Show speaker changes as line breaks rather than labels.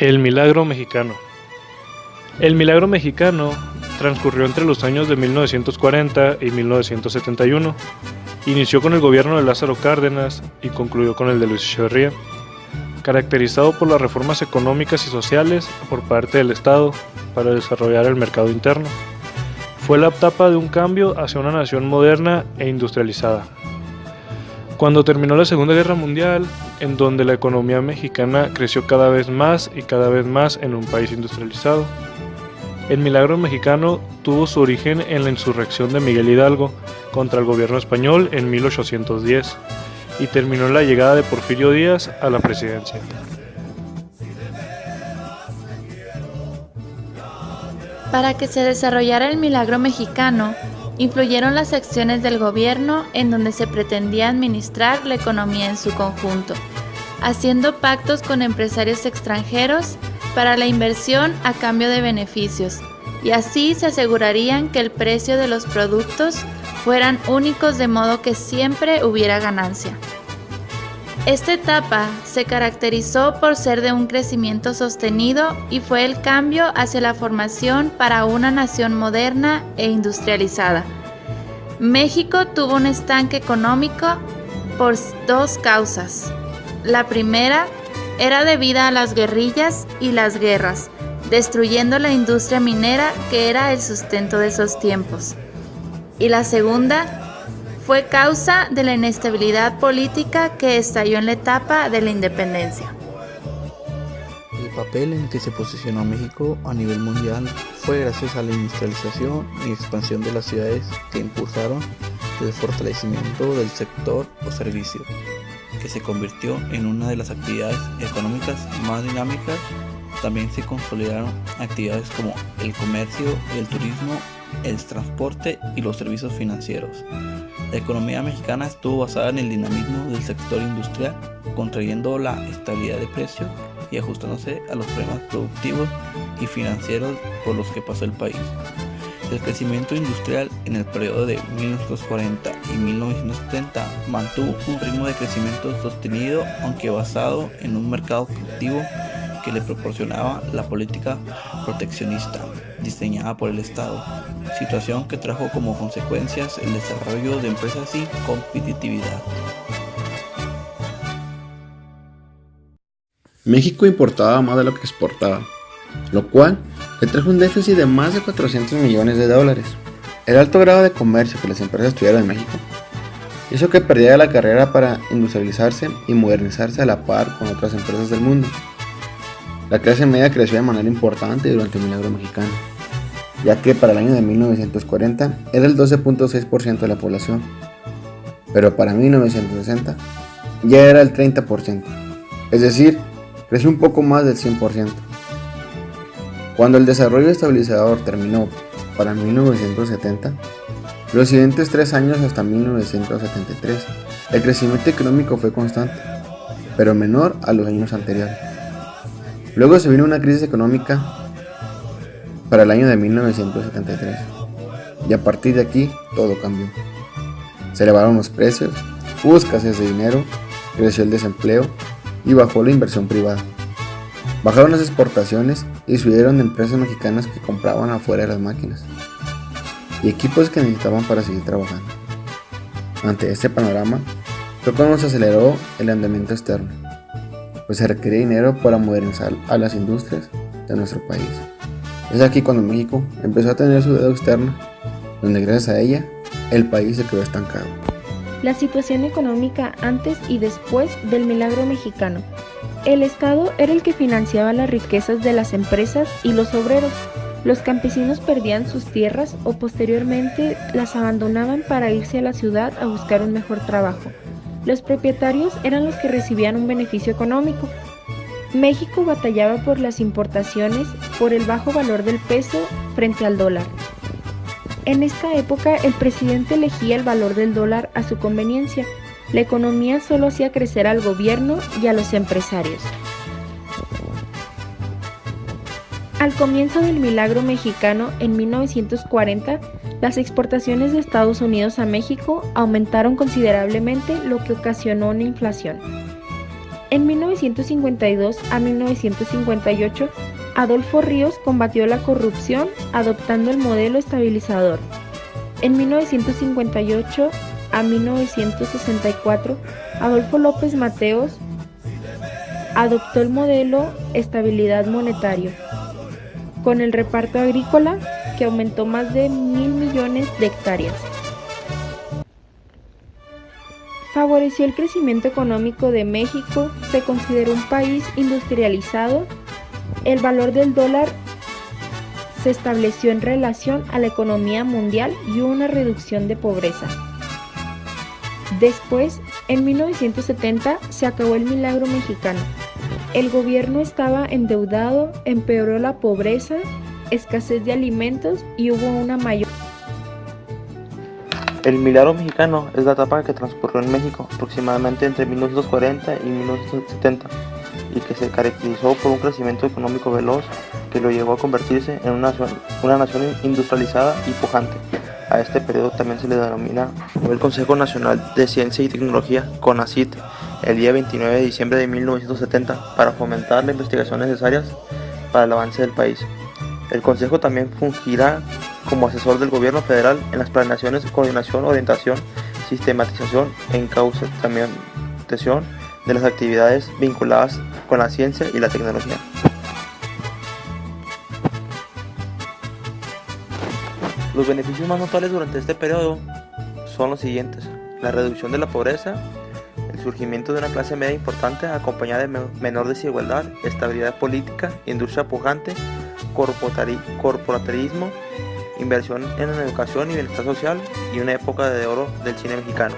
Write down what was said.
El milagro mexicano. El milagro mexicano transcurrió entre los años de 1940 y 1971. Inició con el gobierno de Lázaro Cárdenas y concluyó con el de Luis Echeverría, caracterizado por las reformas económicas y sociales por parte del Estado para desarrollar el mercado interno. Fue la etapa de un cambio hacia una nación moderna e industrializada. Cuando terminó la Segunda Guerra Mundial, en donde la economía mexicana creció cada vez más y cada vez más en un país industrializado. El milagro mexicano tuvo su origen en la insurrección de Miguel Hidalgo contra el gobierno español en 1810 y terminó en la llegada de Porfirio Díaz a la presidencia.
Para que se desarrollara el milagro mexicano, influyeron las acciones del gobierno en donde se pretendía administrar la economía en su conjunto, haciendo pactos con empresarios extranjeros para la inversión a cambio de beneficios, y así se asegurarían que el precio de los productos fueran únicos de modo que siempre hubiera ganancia. Esta etapa se caracterizó por ser de un crecimiento sostenido y fue el cambio hacia la formación para una nación moderna e industrializada. México tuvo un estanque económico por dos causas. La primera era debida a las guerrillas y las guerras, destruyendo la industria minera que era el sustento de esos tiempos. Y la segunda fue causa de la inestabilidad política que estalló en la etapa de la independencia.
El papel en que se posicionó México a nivel mundial fue gracias a la industrialización y expansión de las ciudades que impulsaron el fortalecimiento del sector o servicio, que se convirtió en una de las actividades económicas más dinámicas. También se consolidaron actividades como el comercio, el turismo, el transporte y los servicios financieros. La economía mexicana estuvo basada en el dinamismo del sector industrial, contrayendo la estabilidad de precio y ajustándose a los problemas productivos y financieros por los que pasó el país. El crecimiento industrial en el periodo de 1940 y 1970 mantuvo un ritmo de crecimiento sostenido, aunque basado en un mercado cautivo que le proporcionaba la política proteccionista diseñada por el Estado, situación que trajo como consecuencias el desarrollo de empresas y competitividad.
México importaba más de lo que exportaba, lo cual le trajo un déficit de más de 400 millones de dólares. El alto grado de comercio que las empresas tuvieron en México hizo que perdiera la carrera para industrializarse y modernizarse a la par con otras empresas del mundo. La clase media creció de manera importante durante el milagro mexicano, ya que para el año de 1940 era el 12.6% de la población, pero para 1960 ya era el 30%, es decir, creció un poco más del 100%. Cuando el desarrollo estabilizador terminó para 1970, los siguientes 3 años hasta 1973, el crecimiento económico fue constante, pero menor a los años anteriores. Luego se vino una crisis económica para el año de 1973, y a partir de aquí todo cambió. Se elevaron los precios, hubo escasez de dinero, creció el desempleo y bajó la inversión privada. Bajaron las exportaciones y subieron empresas mexicanas que compraban afuera de las máquinas y equipos que necesitaban para seguir trabajando. Ante este panorama fue cuando se aceleró el andamiento externo, pues se requería dinero para modernizar a las industrias de nuestro país. Es aquí cuando México empezó a tener su deuda externa, donde gracias a ella el país se quedó estancado.
La situación económica antes y después del milagro mexicano. El Estado era el que financiaba las riquezas de las empresas y los obreros. Los campesinos perdían sus tierras o posteriormente las abandonaban para irse a la ciudad a buscar un mejor trabajo. Los propietarios eran los que recibían un beneficio económico. México batallaba por las importaciones por el bajo valor del peso frente al dólar. En esta época el presidente elegía el valor del dólar a su conveniencia. La economía solo hacía crecer al gobierno y a los empresarios. Al comienzo del milagro mexicano, en 1940, las exportaciones de Estados Unidos a México aumentaron considerablemente, lo que ocasionó una inflación. En 1952 a 1958, Adolfo Ríos combatió la corrupción adoptando el modelo estabilizador. En 1958 a 1964, Adolfo López Mateos adoptó el modelo estabilidad monetario, con el reparto agrícola que aumentó más de 1.000 millones de hectáreas. Favoreció el crecimiento económico de México, se consideró un país industrializado, el valor del dólar se estableció en relación a la economía mundial y hubo una reducción de pobreza. Después, en 1970, se acabó el milagro mexicano. El gobierno estaba endeudado, empeoró la pobreza, escasez de alimentos y hubo una mayor...
El milagro mexicano es la etapa que transcurrió en México aproximadamente entre 1940 y 1970 y que se caracterizó por un crecimiento económico veloz que lo llevó a convertirse en una nación industrializada y pujante. A este periodo también se le denomina el Consejo Nacional de Ciencia y Tecnología, CONACYT, el día 29 de diciembre de 1970 para fomentar las investigaciones necesarias para el avance del país. El Consejo también fungirá como asesor del gobierno federal en las planeaciones, coordinación, orientación, sistematización e encauzamiento de las actividades vinculadas con la ciencia y la tecnología. Los beneficios más notables durante este periodo son los siguientes: la reducción de la pobreza, el surgimiento de una clase media importante acompañada de menor desigualdad, estabilidad política, industria pujante, corporativismo, inversión en educación y bienestar social y una época de oro del cine mexicano.